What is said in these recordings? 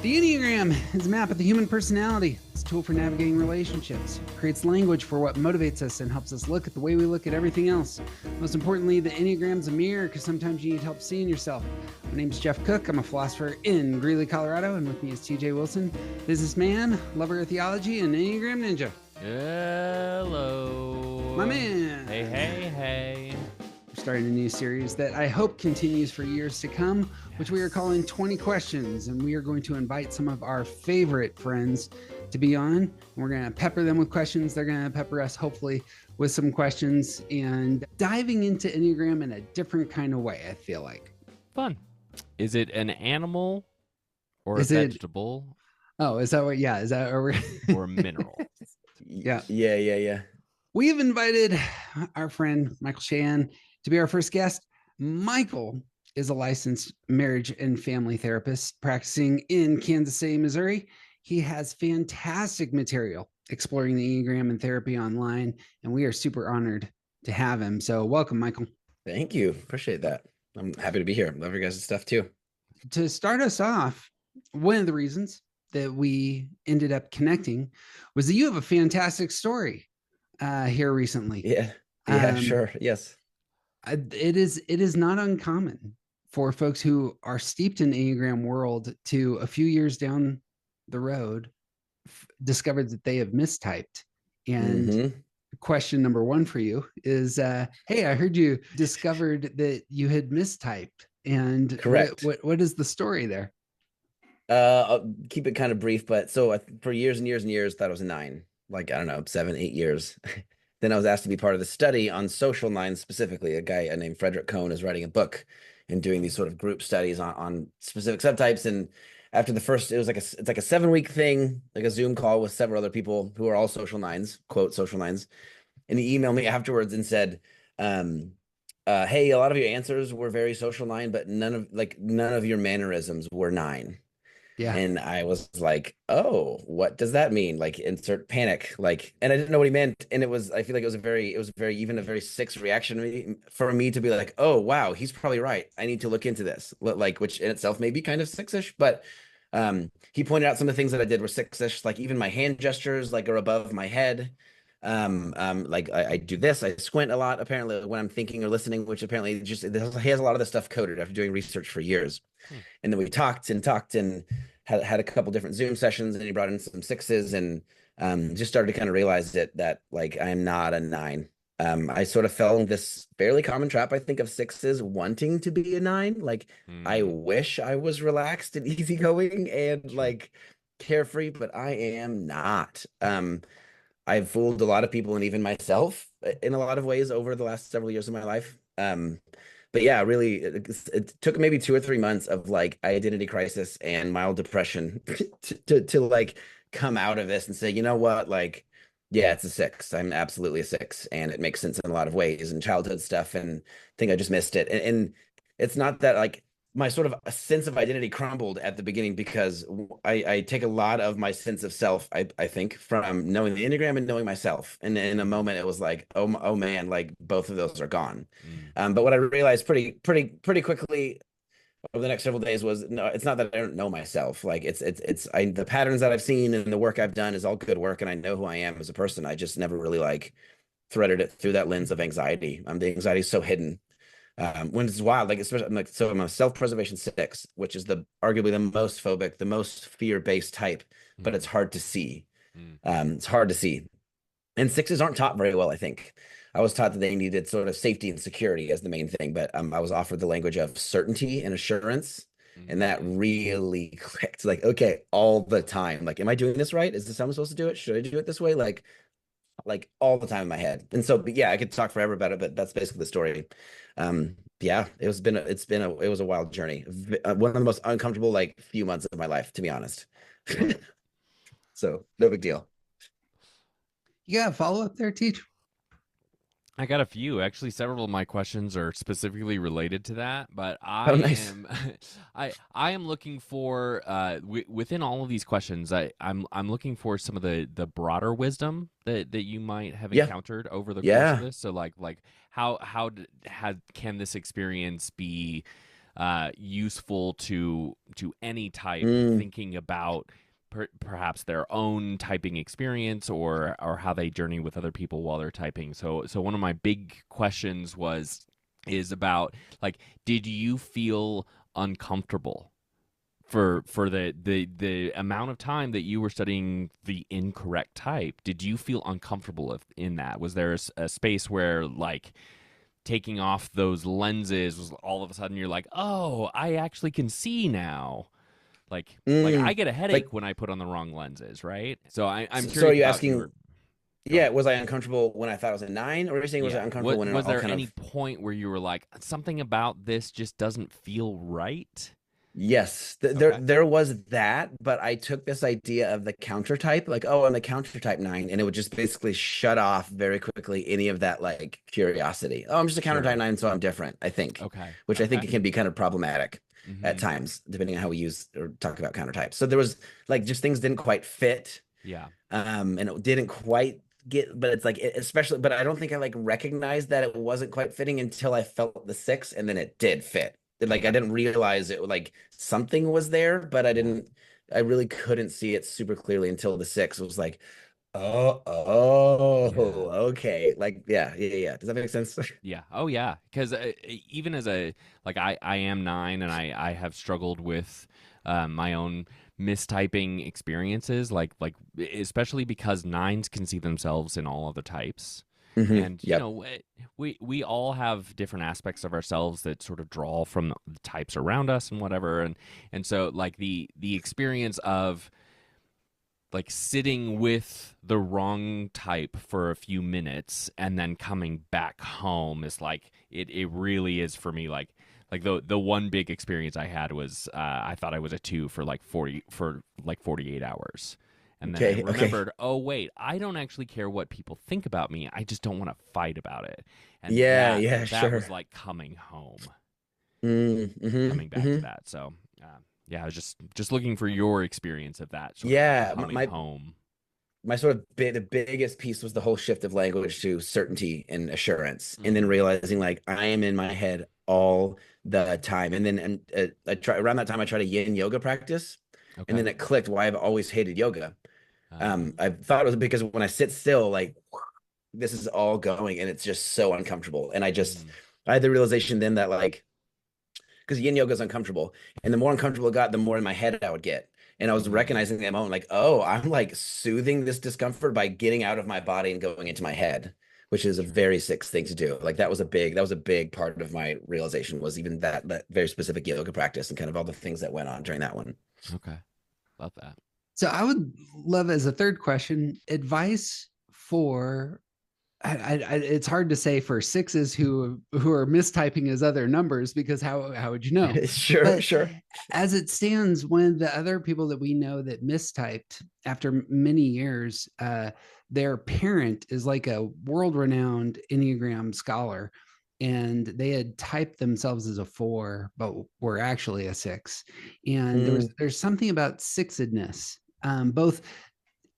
The Enneagram is a map of the human personality. It's a tool for navigating relationships. It creates language for what motivates us and helps us look at the way we look at everything else. Most importantly, the Enneagram's a mirror because sometimes you need help seeing yourself. My name is Jeff Cook. I'm a philosopher in Greeley, Colorado, and with me is TJ Wilson, businessman, lover of theology, and Enneagram ninja. Hello. My man. Hey. We're starting a new series that I hope continues for years to come, which we are calling 20 Questions. And we are going to invite some of our favorite friends to be on. And we're going to pepper them with questions. They're going to pepper us, hopefully, with some questions and diving into Enneagram in a different kind of way, I feel like. Fun. Is it an animal or Is a it- vegetable Oh, is that what? Yeah. Is that or or a mineral? Yeah. Yeah. We've invited our friend Michael Shahan to be our first guest. Michael is a licensed marriage and family therapist practicing in Kansas City, Missouri. He has fantastic material exploring the Enneagram and therapy online, and we are super honored to have him. So welcome, Michael. Thank you. Appreciate that. I'm happy to be here. Love your guys' stuff too. To start us off, one of the reasons that we ended up connecting was that you have a fantastic story here recently. Yeah, sure. Yes. It is not uncommon for folks who are steeped in the Enneagram world to a few years down the road discover that they have mistyped. And question number one for you is, hey, I heard you discovered that you had mistyped. And Correct. What is the story there? I'll keep it kind of brief, but so for years and years and years, thought it was a 9, like, I don't know, 7, 8 years. Then I was asked to be part of the study on social 9 specifically. A guy named Frederick Cohn is writing a book and doing these sort of group studies on specific subtypes. And after the first, it's like a 7-week thing, like a Zoom call with several other people who are all social 9s, quote, social 9s. And he emailed me afterwards and said, hey, a lot of your answers were very social 9, but none of your mannerisms were 9. Yeah. And I was like, oh, what does that mean? Like, insert panic. Like, and I didn't know what he meant. And I feel like it was a very 6 reaction for me to be like, oh, wow, he's probably right. I need to look into this. Like, which in itself may be kind of 6-ish, but he pointed out some of the things that I did were 6-ish, like even my hand gestures, like, are above my head. Like I do this, I squint a lot, apparently, when I'm thinking or listening, which apparently he has a lot of this stuff coded after doing research for years. And then we talked and had a couple different Zoom sessions, and he brought in some 6s and just started to kind of realize that like I'm not a 9. I sort of fell in this fairly common trap, I think, of 6s wanting to be a 9. Like, I wish I was relaxed and easygoing and like carefree, but I am not. I've fooled a lot of people and even myself in a lot of ways over the last several years of my life. But yeah, really, it took maybe 2 or 3 months of like identity crisis and mild depression to like come out of this and say, you know what, like, yeah, it's a 6. I'm absolutely a 6, and it makes sense in a lot of ways and childhood stuff. And I think I just missed it. And it's not that like my sort of a sense of identity crumbled at the beginning, because I take a lot of my sense of self, I think, from knowing the Enneagram and knowing myself. And in a moment, it was like, oh man, like both of those are gone. But what I realized pretty quickly over the next several days was, no, it's not that I don't know myself. Like the patterns that I've seen and the work I've done is all good work, and I know who I am as a person. I just never really like threaded it through that lens of anxiety. The anxiety is so hidden. When it's wild, like, especially I'm a self-preservation 6, which is arguably the most phobic, the most fear-based type, but it's hard to see. It's hard to see. And 6s aren't taught very well, I think. I was taught that they needed sort of safety and security as the main thing, but I was offered the language of certainty and assurance. And that really clicked. Like, okay, all the time. Like, am I doing this right? Is this how I'm supposed to do it? Should I do it this way? Like all the time in my head. And so, yeah, I could talk forever about it, but that's basically the story. Yeah, it was a wild journey. One of the most uncomfortable like few months of my life, to be honest. So no big deal. You got a follow up there, Teach? I got a few. Actually, several of my questions are specifically related to that, but Nice. I am looking for within all of these questions, I'm looking for some of the broader wisdom that you might have encountered over the course of this. So like how can this experience be useful to any type Mm, thinking about perhaps their own typing experience or how they journey with other people while they're typing. So one of my big questions is about, like, did you feel uncomfortable for the amount of time that you were studying the incorrect type? Did you feel uncomfortable in that? Was there a space where, like, taking off those lenses was all of a sudden you're like, oh, I actually can see now? Like I mm. get a Like, headache when I put on the wrong lenses, right? So I'm so are curious you about asking, your. Go yeah, ahead. was I uncomfortable when I thought I was a nine, or are you saying was I Yeah. uncomfortable What when it was all there kind any of? point where you were like, something about this just doesn't feel right? Yes, Okay. there was that, but I took this idea of the counter type, like, oh, I'm the counter type nine, and it would just basically shut off very quickly any of that like curiosity. Oh, I'm just a counter type Sure. nine, so I'm different, I think, Okay. which I think Okay. it can be kind of problematic at Mm-hmm. times, depending on how we use or talk about counter types. So there was like just things didn't quite fit, Yeah. and it didn't quite get, but it's like especially, but I don't think I like recognized that it wasn't quite fitting until I felt the six, and then it did fit. Like I Okay. didn't realize it, like something was there, but Yeah. I really couldn't see it super clearly until the six. It was like, oh, Yeah. okay, like yeah. Does that make sense? Yeah. Oh, yeah. Because even as a, like, I am nine, and I have struggled with my own mistyping experiences, like especially because nines can see themselves in all other types. And Yep. we all have different aspects of ourselves that sort of draw from the types around us and whatever. And so, like, the experience of, like, sitting with the wrong type for a few minutes and then coming back home is like, it really is for me, like the one big experience I had was, I thought I was a two for like 48 hours. And then I Okay. remembered, oh wait, I don't actually care what people think about me. I just don't want to fight about it. And Yeah, that sure. was like coming home, coming back to Mm-hmm. that. So yeah, I was just looking for your experience of that sort of Yeah, coming home. my sort of the biggest piece was the whole shift of language to certainty and assurance, and then Mm, realizing like I am in my head all the time. And then I try around that time I tried a yin yoga practice, and okay. then it clicked why I've always hated yoga. Uh, I thought it was because when I sit still, like this is all going, and it's just so uncomfortable. And mhm, I had the realization then that like because yin yoga is uncomfortable. And the more uncomfortable it got, the more in my head I would get. And I was mhm, recognizing that moment, like, oh, I'm like soothing this discomfort by getting out of my body and going into my head, which is a sure. very six thing to do. Like that was a big part of my realization was even that very specific yoga practice and kind of all the things that went on during that one. Okay. Love that. So I would love, as a third question, advice for it's hard to say for sixes who are mistyping as other numbers, because how would you know? Sure, But sure. as it stands, one of the other people that we know that mistyped after many years, their parent is like a world-renowned Enneagram scholar, and they had typed themselves as a four, but were actually a six. And Mm, there's something about sixedness, both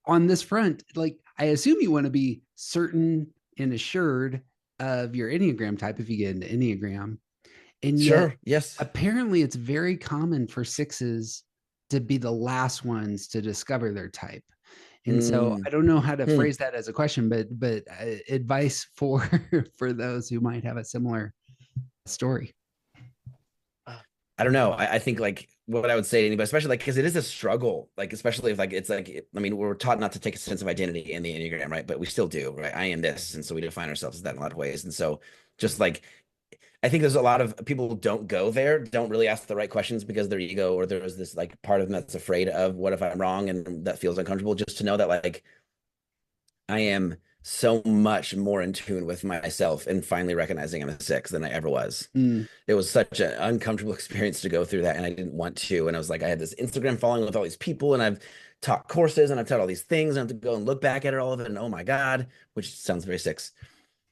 on this front. Like, I assume you want to be certain and assured of your Enneagram type if you get into Enneagram. And yet, sure. Yes. apparently, it's very common for sixes to be the last ones to discover their type. And so Mm, I don't know how to hmm. phrase that as a question, but advice for for those who might have a similar story. I don't know. I think like what I would say to anybody, especially like because it is a struggle, like especially if like it's like I mean we're taught not to take a sense of identity in the Enneagram, right? But we still do, right? I am this, and so we define ourselves as that in a lot of ways. And so just like I think there's a lot of people who don't go there, don't really ask the right questions because their ego or there's this like part of them that's afraid of what if I'm wrong and that feels uncomfortable. Just to know that like I am so much more in tune with myself and finally recognizing I'm a six than I ever was. Mm. It was such an uncomfortable experience to go through that, and I didn't want to. And I was like, I had this Instagram following with all these people, and I've taught courses, and I've taught all these things, and I have to go and look back at it, all of it, and oh my God, which sounds very six.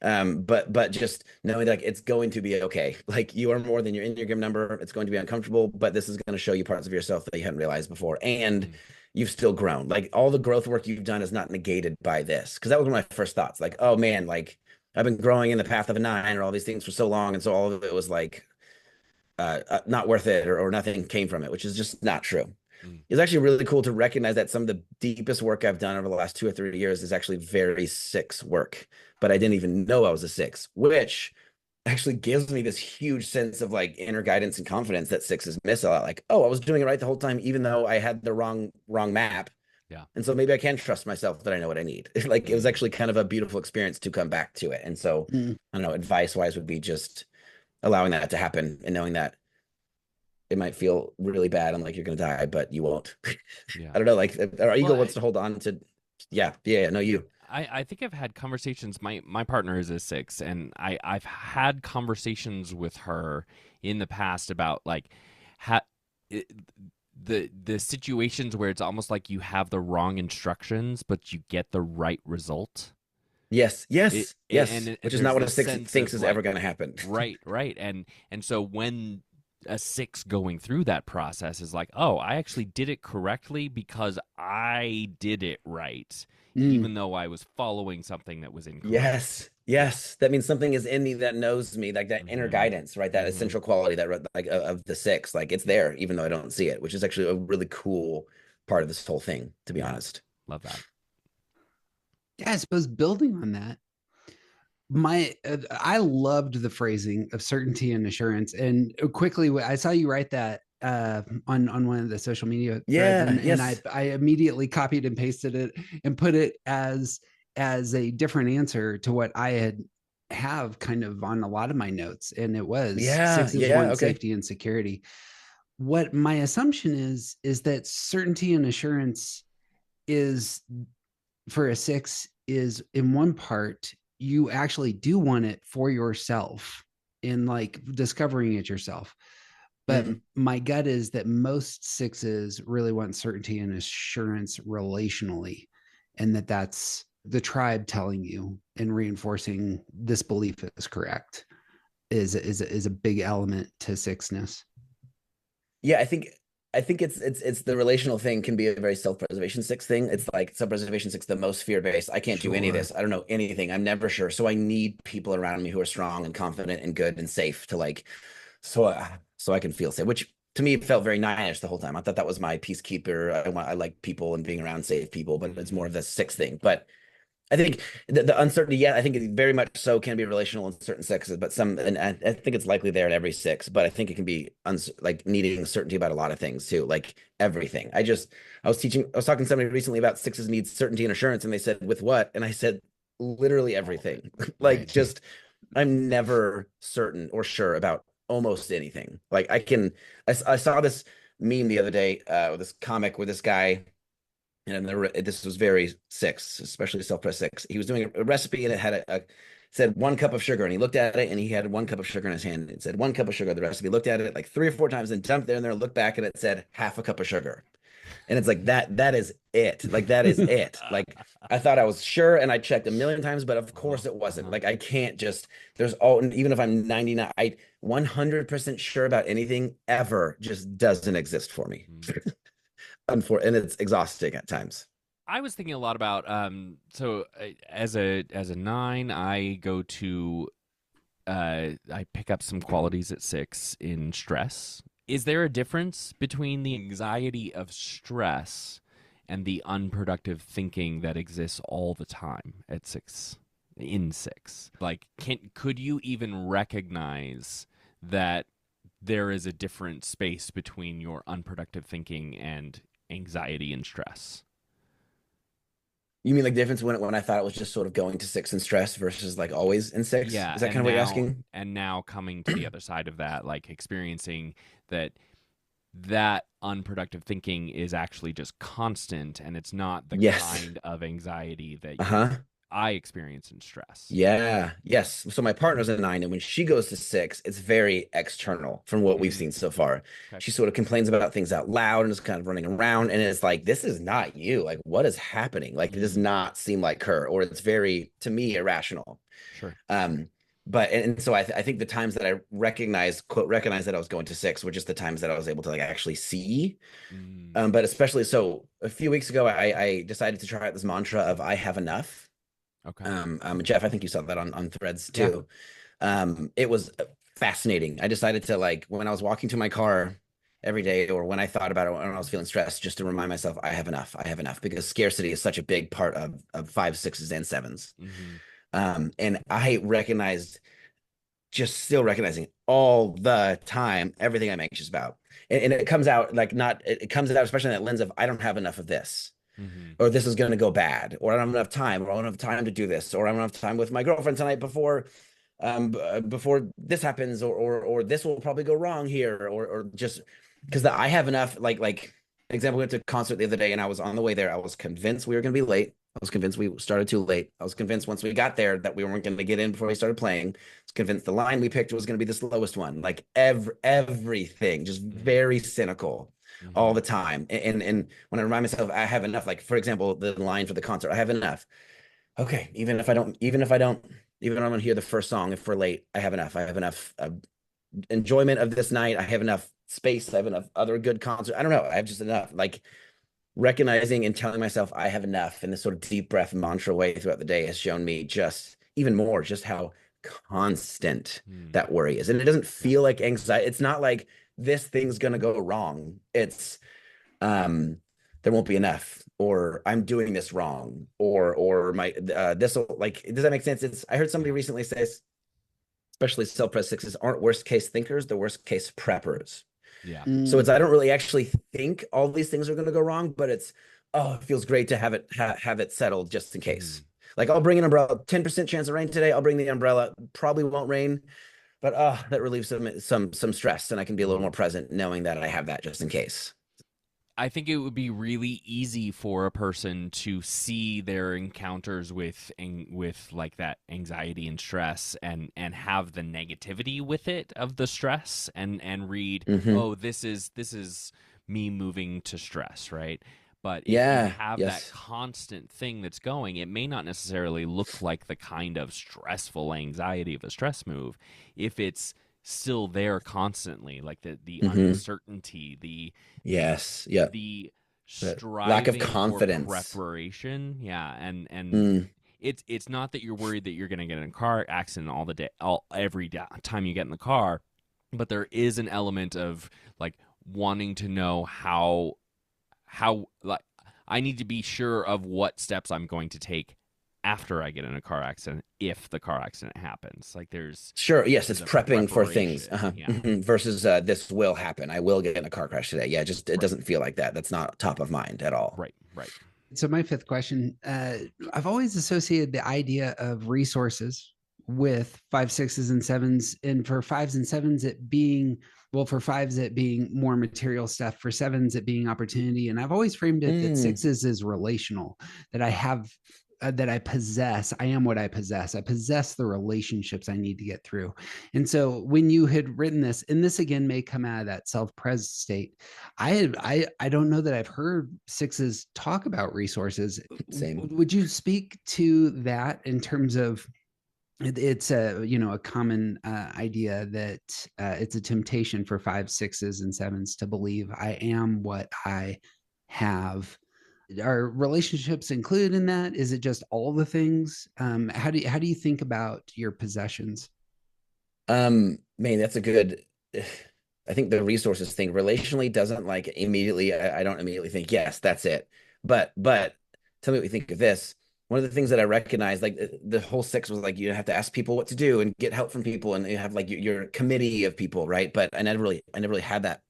But just knowing like it's going to be okay. Like you are more than your Enneagram number. It's going to be uncomfortable, but this is going to show you parts of yourself that you hadn't realized before, and Mm, you've still grown. Like all the growth work you've done is not negated by this, because that was one of my first thoughts. Like, oh man, like I've been growing in the path of a nine or all these things for so long, and so all of it was like not worth it, or nothing came from it, which is just not true. Mm. It's actually really cool to recognize that some of the deepest work I've done over the last 2 or 3 years is actually very six work, but I didn't even know I was a six, which actually gives me this huge sense of like inner guidance and confidence that sixes miss a lot. Like, oh, I was doing it right the whole time, even though I had the wrong map. Yeah. And so maybe I can trust myself that I know what I need. Like, it was Mm. actually kind of a beautiful experience to come back to it. And so I don't know, advice wise would be just allowing that to happen and knowing that it might feel really bad and like you're gonna die, but you won't. Yeah. I don't know, like our ego Well, wants to hold on to. Yeah, no, you. I think I've had conversations. My partner is a six, and I've had conversations with her in the past about like ha, it, the situations where it's almost like you have the wrong instructions, but you get the right result. Yes, It, yes, yes. and Which is there's not what a this six sense thinks of is like, ever going to happen. right, and so when a six going through that process is like, oh, I actually did it correctly because I did it right, even though I was following something that was incorrect. Yes, yes. That means something is in me that knows me, like that inner Hmm. guidance, right? That Hmm. essential quality that like of the six, like it's there, even though I don't see it, which is actually a really cool part of this whole thing, to be Yeah, honest. love that. Yeah, I suppose building on that, I loved the phrasing of certainty and assurance. And quickly, I saw you write that on one of the social media threads, Yeah, and I yes. I immediately copied and pasted it and put it as a different answer to what I have kind of on a lot of my notes, and it was Yeah, sixes yeah, want okay. safety and security. What my assumption is that certainty and assurance is for a six is in one part you actually do want it for yourself in like discovering it yourself, but Mhm. my gut is that most sixes really want certainty and assurance relationally, and that's the tribe telling you and reinforcing this belief is correct is a big element to sixness. Yeah, I think it's the relational thing can be a very self-preservation six thing. It's like self-preservation six, the most fear-based. I can't do any of Sure. this. I don't know anything. I'm never sure. So I need people around me who are strong and confident and good and safe to like so I can feel safe, which to me felt very nine-ish the whole time. I thought that was my peacekeeper. I like people and being around safe people, but it's more Hmm. of the six thing. But I think the uncertainty, yeah, I think it very much so can be relational in certain sexes, but some, and I think it's likely there in every six, but I think it can be like needing certainty about a lot of things too, like everything. I was talking to somebody recently about sixes need certainty and assurance, and they said, with what? And I said, literally All of it. everything. Like, Right. just, I'm never certain or sure about almost anything. Like, I saw this meme the other day, this comic with this guy, and this was very six, especially self-press six. He was doing a recipe, and it had said 1 cup of sugar, and he looked at it, and he had 1 cup of sugar in his hand, and it said 1 cup of sugar. The recipe looked at it like 3 or 4 times, and dumped there, and there, looked back, and it said half a cup of sugar. And it's like that is it. Like, that is it. Like, I thought I was sure, and I checked a million times, but of Uh-huh. course it wasn't. Uh-huh. Like, I can't just, there's all, even if I'm 99, 100% sure about anything ever just doesn't exist for me. Mm. And it's exhausting at times. I was thinking a lot about as a nine, I go to I pick up some qualities at six in stress. Is there a difference between the anxiety of stress and the unproductive thinking that exists all the time at six, in six? Like, could you even recognize that there is a different space between your unproductive thinking and anxiety and stress? You mean like difference when I thought it was just sort of going to six in stress versus like always in six? Yeah, Is that kind of what you're asking? and now coming to the other side of that, like experiencing that that unproductive thinking is actually just constant, and it's not the Yes. kind of anxiety that Uh-huh. I experience in stress. Yeah. Yes. So my partner's a nine, and when she goes to six, it's very external from what we've Mm, seen so far. okay. She sort of complains about things out loud and is kind of running around, and it's like, this is not you. Like, what is happening? Like, it does Mm, not seem like her, or it's very, to me, irrational. sure. Um, but and so I think the times that I recognize that I was going to six were just the times that I was able to like actually see. Mm, But especially so a few weeks ago, I decided to try out this mantra of I have enough. okay. Jeff, I think you saw that on Threads Yeah. too. It was fascinating. I decided to, like, when I was walking to my car every day, or when I thought about it when I was feeling stressed, just to remind myself, I have enough. I have enough, because scarcity is such a big part of five, sixes, and sevens. Mm-hmm. And I recognized, just still recognizing all the time, everything I'm anxious about. And it comes out like, not, it comes out, especially in that lens of, I don't have enough of this, Mm-hmm. or this is going to go bad, or I don't have enough time, or I don't have time to do this, or I don't have time with my girlfriend tonight before this happens, or this will probably go wrong here, or just because I have enough. Like example, we went to a concert the other day, and I was on the way there. I was convinced we were going to be late. I was convinced we started too late. I was convinced once we got there that we weren't going to get in before we started playing. I was convinced the line we picked was going to be the slowest one. Like everything, just very cynical all Mm-hmm. the time. And when I remind myself I have enough, like for example, the line for the concert, I have enough. Okay, even if I'm gonna hear the first song, if we're late, I have enough. I have enough enjoyment of this night. I have enough space. I have enough other good concert. I don't know. I have just enough. Like, recognizing and telling myself I have enough in this sort of deep breath mantra way throughout the day has shown me just even more just how constant Mm-hmm. that worry is. And it doesn't Yeah. feel like anxiety. It's not like this thing's gonna go wrong. It's there won't be enough, or I'm doing this wrong, or my this will, like, does that make sense? It's, I heard somebody Yeah. recently say, especially self-pres sixes aren't worst case thinkers, they're worst case preppers. Yeah. So Mm. it's, I don't really actually think all these things are going to go wrong, but it's, oh, it feels great to have it have it settled just in Mm-hmm. case. Like, I'll bring an umbrella. 10% chance of rain today. I'll bring the umbrella. Probably won't rain, but that relieves some stress, and I can be a little Mm-hmm. more present knowing that I have that just in case. I think it would be really easy for a person to see their encounters with like that anxiety and stress, and have the negativity with it of the stress, and read, Hmm. oh, this is me moving to stress, right? But if you Yeah. have that Yes. constant thing that's going, it may not necessarily look like the kind of stressful anxiety of a stress move. If it's still there constantly, like the Hmm. uncertainty, the Yes. Yeah. the The lack of striving for confidence. preparation, yeah, and Mm. it's not that you're worried that you're going to get in a car accident all the day, every time you get in the car, but there is an element of like wanting to know how like I need to be sure of what steps I'm going to take after I get in a car accident, if the car accident happens. Like Sure. Yes, it's a prepping for things. preparation, yeah. Versus this will happen. I will get in a car crash today. Yeah, just it Right, doesn't feel like that. That's not top of mind at all. right, right. So my fifth question, I've always associated the idea of resources with five, sixes, and sevens, and for fives and sevens, it being, well, for fives, it being more material stuff, for sevens, it being opportunity. And I've always framed it that Mm. sixes is relational, that I have, that I possess. I am what I possess. I possess the relationships I need to get through. And so when you had written this, and this again may come out of that self-pres state, I don't know that I've heard sixes talk about resources. Same. Would you speak to that in terms of, it's a common idea that it's a temptation for five, sixes, and sevens to believe I am what I have. Are relationships included in that? Is it just all the things? How do you think about your possessions? Man, that's a good. I think the resources thing relationally doesn't, like, immediately. I don't immediately think yes, that's it. But tell me what you think of this. One of the things that I recognize, like, the whole six was like, you have to ask people what to do and get help from people, and you have like your committee of people, right? But I never really had that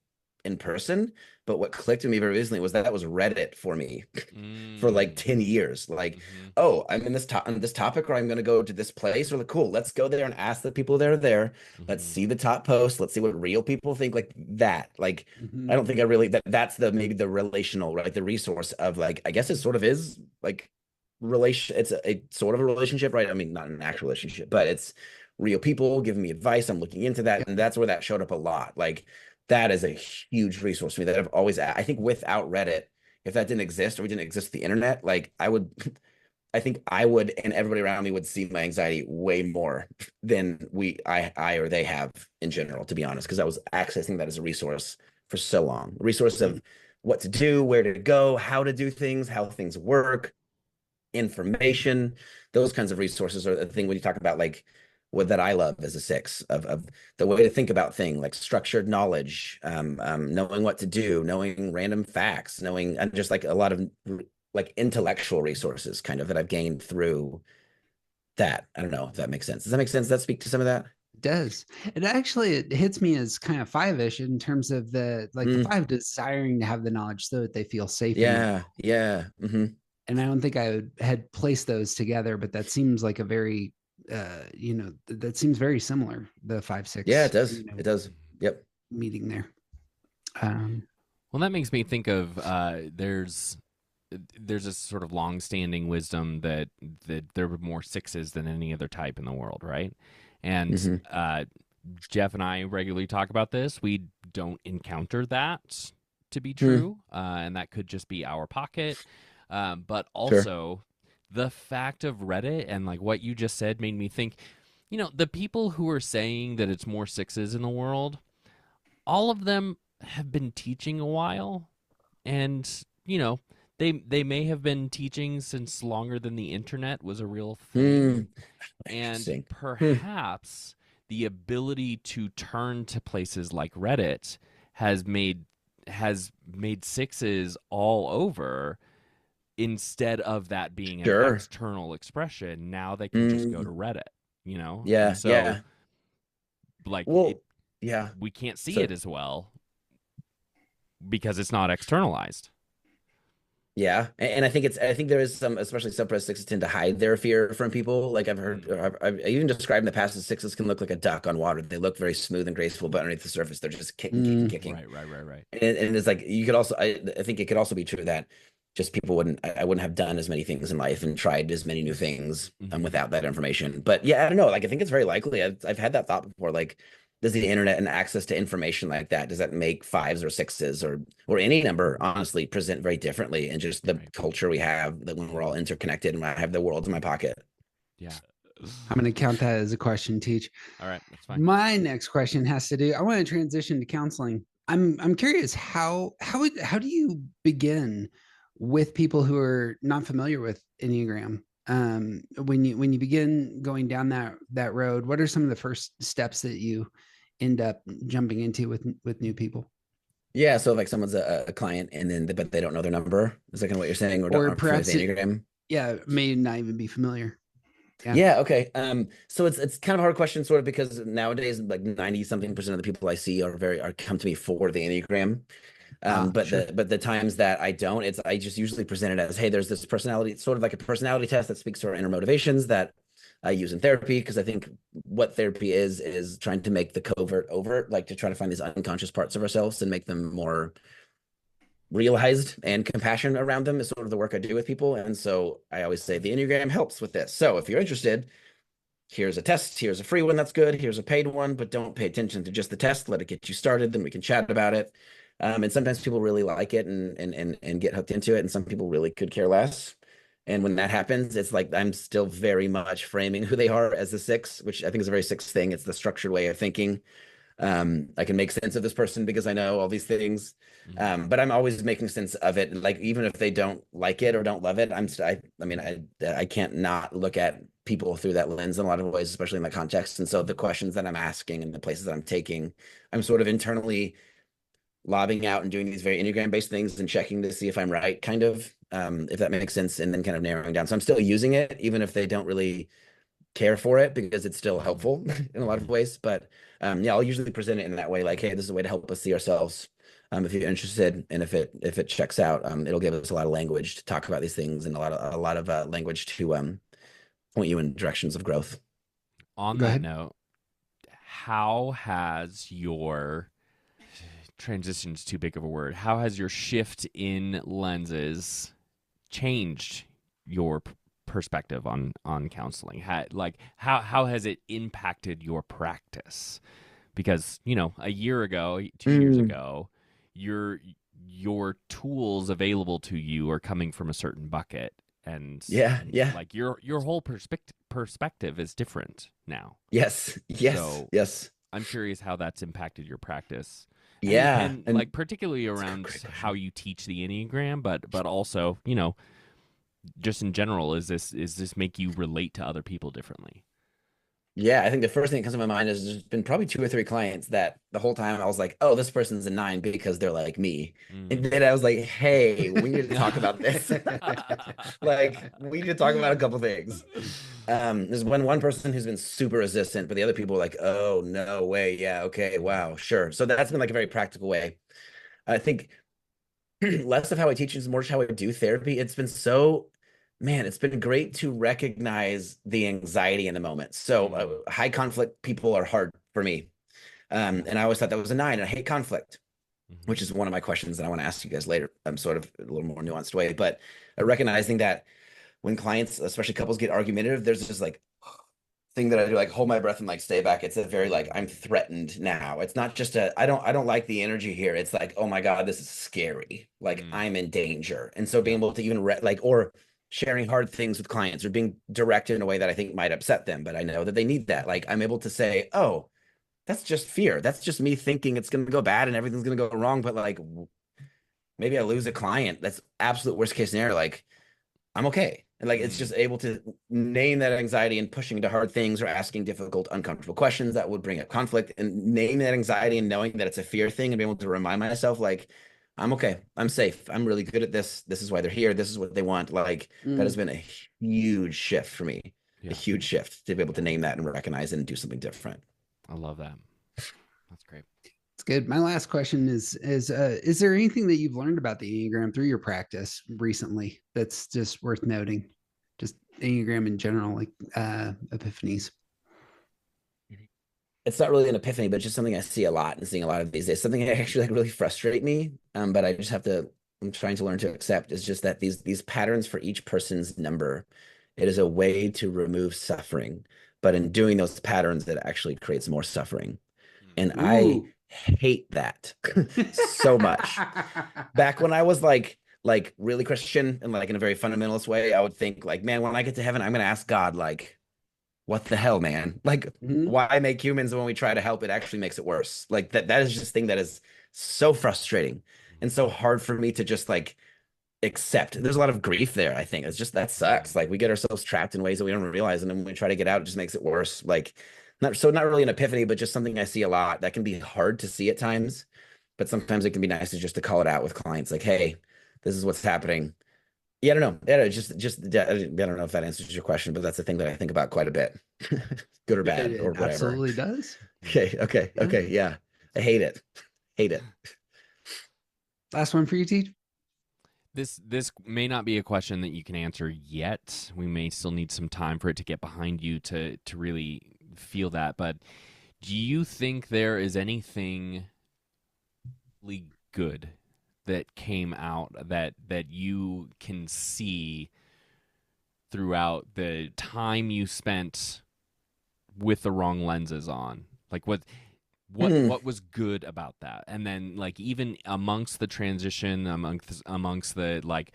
in person. But what clicked with me very recently was that was Reddit for me for like Mm, 10 years. Like, mm-hmm, oh, I'm in on this topic, or I'm going to go to this place. Or like, cool, let's go there and ask the people that are there. Let's mm-hmm. see the top posts. Let's see what real people think, like that. Like, I Mhm. don't think I really, that's the, maybe the relational, right? The resource of, like, I guess it sort of is like relation. It's a sort of a relationship, right? I mean, not an actual relationship, but it's real people giving me advice. I'm looking into that. Yep. And that's where that showed up a lot. Like, that is a huge resource for me that I've always, I think without Reddit, if that didn't exist, or we didn't exist the internet, like, I would, I think I would, and everybody around me would see my anxiety way more than I or they have in general, to be honest, because I was accessing that as a resource for so long. A resource of what to do, where to go, how to do things, how things work, information. Those kinds of resources are the thing when you talk about, like, what that I love as a six of the way to think about things, like structured knowledge, knowing what to do, knowing random facts, knowing and just like a lot of like intellectual resources kind of that I've gained through that. I don't know if that makes sense. Does that make sense? Does that speak to some of that? It does. It hits me as kind of five-ish in terms of the Mm, five desiring to have the knowledge so that they feel safe in the yeah, yeah. and I don't think had placed those together, but that seems like a very that seems very similar, the five Yeah, it six, does. It does. Yep. meeting there. Um Well, that makes me think of there's a sort of long-standing wisdom that there were more sixes than any other type in the world, right? And Hmm. Jeff and I regularly talk about this. We don't encounter that to be Hmm. true, and that could just be our pocket. But Sure. also, the fact of Reddit and like what you just said made me think. The people who are saying that it's more sixes in the world, all of them have been teaching a while, and they may have been teaching since longer than the internet was a real thing, Hmm. and Interesting. Hmm. perhaps the ability to turn to places like Reddit has made sixes all over. Instead of that being an Sure. external expression, now they can just go to Mm, Reddit. And yeah, so yeah. like it Well, yeah. we can't see it So as well because it's not externalized. yeah, and I think there is some, especially suppressed sixes tend to hide their fear from people. Like I've heard, Mm, or I've even described in the past that sixes can look like a duck on water. They look very smooth and graceful, but underneath the surface, they're just kicking, kicking, mm, kicking. right, right, right, right. And it's like you could also, I think it could also be true that just people wouldn't, I wouldn't have done as many things in life and tried as many new things Hmm. without that information. But yeah, I don't know. Like I think it's very likely. I've had that thought before. Like, does the internet and access to information like that, does that make fives or sixes or any number honestly present very differently? And just the Right. culture we have that when we're all interconnected and I have the world in my pocket. Yeah. I'm going to count that as a question, Teach. All right, that's fine. My next question has to do. I want to transition to counseling. I'm curious how do you begin with people who are not familiar with Enneagram? When you begin going down that road, what are some of the first steps that you end up jumping into with new people, Yeah. So like someone's a client and then, but they don't know their number. Is that kind of what you're saying? Or or aren't familiar with perhaps the it Enneagram? yeah may not even be familiar. Yeah. Yeah, okay. So it's kind of a hard question, sort of, because nowadays, like 90 something percent of the people I see are come to me for the Enneagram. But Sure. the times that I don't, I just usually present it as, hey, there's this personality, sort of like a personality test that speaks to our inner motivations that I use in therapy, because I think what therapy is trying to make the covert overt, like to try to find these unconscious parts of ourselves and make them more realized, and compassion around them is sort of the work I do with people. And so I always say the Enneagram helps with this. So if you're interested, here's a test, here's a free one that's good, here's a paid one, but don't pay attention to just the test. Let it get you started, then we can chat about it. And sometimes people really like it and get hooked into it, and some people really could care less. And when that happens, it's like I'm still very much framing who they are as a six, which I think is a very six thing. It's the structured way of thinking. I can make sense of this person because I know all these things. Hmm. But I'm always making sense of it. Like even if they don't like it or don't love it, I mean, I can't not look at people through that lens in a lot of ways, especially in that context. And so the questions that I'm asking and the places that I'm taking, I'm sort of internally lobbing out and doing these very Enneagram based things and checking to see if I'm right, kind of, if that makes sense, and then kind of narrowing down. So I'm still using it, even if they don't really care for it, because it's still Hmm. helpful in a lot of Hmm. ways. But yeah, I'll usually present it in that way, like, hey, this is a way to help us see ourselves. If you're interested, and if it checks out, it'll give us a lot of language to talk about these things, and a lot of language to point you in directions of growth. On Go that ahead. note, how has your transition's too big of a word? How has your shift in lenses changed your perspective on counseling? How has it impacted your practice? Because a year ago, 2 years Mm, ago, your your tools available to you are coming from a certain bucket, and yeah, yeah, like your whole perspective is different now. yes, yes, So yes, I'm curious how that's impacted your practice, and yeah, and and like particularly it's a around great how question. you teach the Enneagram, but also just in general, is this make you relate to other people differently? Yeah, I think the first thing that comes to my mind is there's been probably two or three clients that the whole time I was like, oh, this person's a 9 because they're like me. And Mm. then I was like, hey, we need to talk about this. Like, we need to talk about a couple things. There's one person who's been super resistant, but the other people are like, oh, no way. Yeah, okay, wow, sure. So that's been like a very practical way. I think less of how I teach is more just how I do therapy. It's been so, man, it's been great to recognize the anxiety in the moment. So Mm. high conflict people are hard for me. Yeah. And I always thought that was a 9. And I hate conflict, Mhm. which is one of my questions that I want to ask you guys later. I'm sort of a little more nuanced way, but recognizing that when clients, especially couples, get argumentative, there's this like thing that I do, like hold my breath and like stay back. It's a very like I'm threatened now. It's not just a I don't like the energy here. It's like, oh my God, this is scary. Like Mm. I'm in danger. And so Yeah. being able to even like or sharing hard things with clients or being directed in a way that I think might upset them, but I know that they need that. Like I'm able to say, oh, that's just fear. That's just me thinking it's gonna go bad and everything's gonna go wrong. But like maybe I lose a client. That's absolute worst case scenario. Like I'm okay. And like it's Mm. just able to name that anxiety and pushing into hard things or asking difficult, uncomfortable questions that would bring up conflict and name that anxiety and knowing that it's a fear thing and being able to remind myself, like, I'm okay. I'm safe. I'm really good at this. This is why they're here. This is what they want. Like that has Mm, been a huge shift for me. A Yeah. huge shift to be able to Yeah. name that and recognize it and do something different. I love that. That's great. it's good. My last question is there anything that you've learned about the Enneagram through your practice recently that's just worth noting? Just Enneagram in general, like epiphanies. It's not really an epiphany, but just something I see a lot and seeing a lot of these days. Something that actually like really frustrate me. But I just have to. I'm trying to learn to accept is just that these patterns for each person's number, it is a way to remove suffering. But in doing those patterns, it actually creates more suffering, and I Ooh. hate that so much. Back when I was like really Christian and like in a very fundamentalist way, I would think like, man, when I get to heaven, I'm gonna ask God like what the hell, man? Like, Mhm. why make humans when we try to help, it actually makes it worse? Like that is just thing that is so frustrating and so hard for me to just like accept. There's a lot of grief there, I think. It's just that sucks. Mm. Like we get ourselves trapped in ways that we don't realize, and then when we try to get out, it just makes it worse. Like not really an epiphany, but just something I see a lot that can be hard to see at times. But sometimes it can be nice to just to call it out with clients, like, hey, this is what's happening. Yeah, I don't know. Yeah, just I don't know if that answers your question, but that's the thing that I think about quite a bit, good or bad or It whatever. absolutely does. Mm. Yeah. Okay, yeah. I hate it. Hate it. Last one for you, Teach. This may not be a question that you can answer yet. We may still need some time for it to get behind you to really feel that. But do you think there is anything really good that came out that you can see throughout the time you spent with the wrong lenses on? Like Hmm. what was good about that? And then like even amongst the transition, amongst the like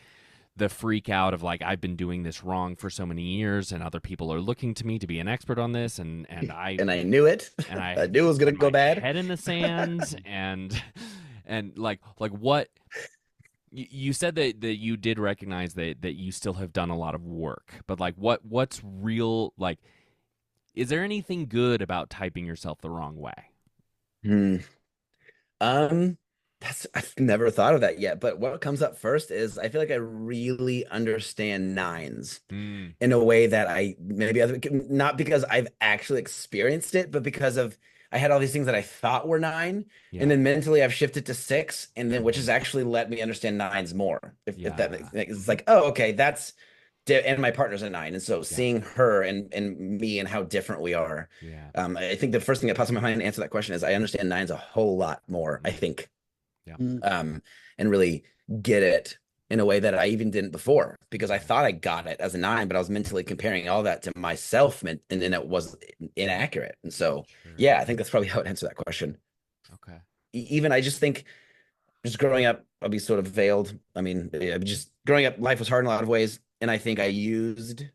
the freak out of like I've been doing this wrong for so many years and other people are looking to me to be an expert on this And I knew it. and I I knew it was gonna had go my bad. head in the sand and like what you said that you did recognize that you still have done a lot of work, but like what's real, like is there anything good about typing yourself the wrong way? Hmm. Um, that's I've never thought of that yet. But what comes up first is I feel like I really understand nines Mm, in a way that I maybe other not because I've actually experienced it, but because of I had all these things that I thought were 9, and yeah. then mentally I've shifted to 6, and then which Hmm. has actually let me understand nines more. If that Yeah. it's like, oh, okay, that's and my partner's a 9, and so Yeah. seeing her and me and how different we are. Yeah. I think the first thing that pops in my mind to answer that question is I understand nines a whole lot more, I Mm, think, yeah. Mm, um, and really get it in a way that I even didn't before because I Yeah. thought I got it as a 9, but I was mentally comparing all that to myself, and then it was inaccurate. And so, Sure. yeah, I think that's probably how I'd answer that question. Okay. Even I just think just growing up, I'll be sort of veiled. I mean, yeah, just growing up, life was hard in a lot of ways. And I think I used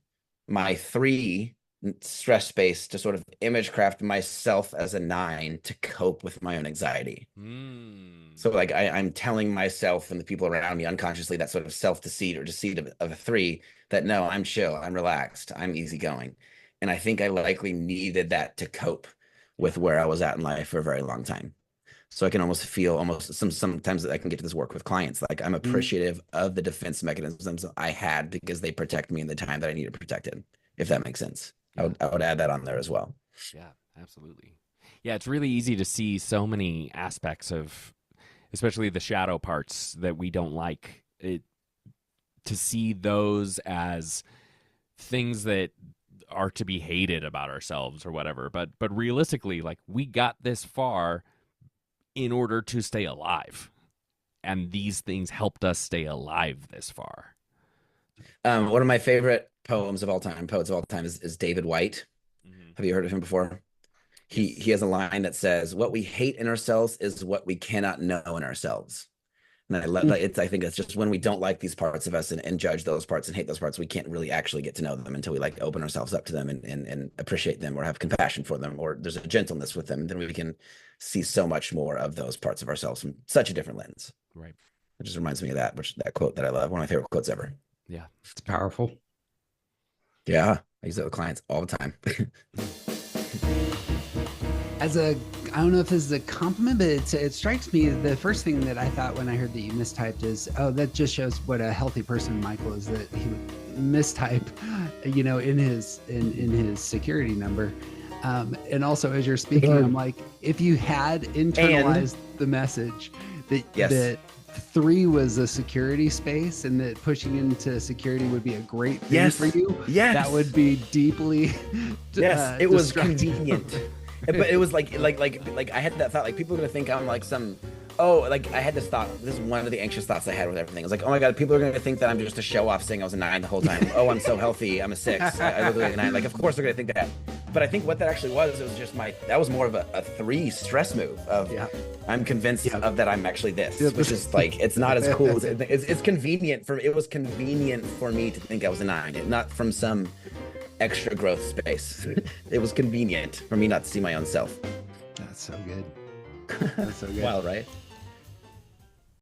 my 3 stress space to sort of image craft myself as a 9 to cope with my own anxiety. Mm. So like I'm telling myself and the people around me unconsciously that sort of self-deceit or deceit of a 3 that no, I'm chill, I'm relaxed, I'm easygoing. And I think I likely needed that to cope with where I was at in life for a very long time. So I can almost feel sometimes that I can get to this work with clients. Like I'm appreciative of the defense mechanisms I had because they protect me in the time that I needed protected, if that makes sense. Yeah. I would add that on there as well. Yeah, absolutely. Yeah, it's really easy to see so many aspects of, especially the shadow parts that we don't like, to see those as things that are to be hated about ourselves or whatever. But realistically, like, we got this far in order to stay alive, and these things helped us stay alive this far. One of my favorite poets of all time is David White. Mm-hmm. Have you heard of him before? He has a line that says, "What we hate in ourselves is what we cannot know in ourselves." And I think it's just when we don't like these parts of us and judge those parts and hate those parts, we can't really actually get to know them until we like open ourselves up to them and appreciate them or have compassion for them, or there's a gentleness with them. Then we can see so much more of those parts of ourselves from such a different lens. Right. It just reminds me of that quote that I love. One of my favorite quotes ever. Yeah. It's powerful. Yeah. I use it with clients all the time. I don't know if this is a compliment, but it strikes me, the first thing that I thought when I heard that you mistyped is, oh, that just shows what a healthy person Michael is, that he would mistype, in his security number. And also, as you're speaking, I'm like, if you had internalized the message that 3 was a security space and that pushing into security would be a great thing for you, that would be deeply it was convenient. But it was like I had that thought, like, people are gonna think I'm like I had this thought. This is one of the anxious thoughts I had with everything. It was like, oh my god, people are gonna think that I'm just a show off saying I was a 9 the whole time. Oh, I'm so healthy, I'm a 6. I look like a 9. Like, of course they're gonna think that. But I think what that actually was, it was just that was more of a 3 stress move of I'm convinced of that I'm actually this, which is like, it's not as cool as it's convenient it was convenient for me to think I was a 9, not from some extra growth space. It was convenient for me not to see my own self. That's so good. That's so good. Wild, right?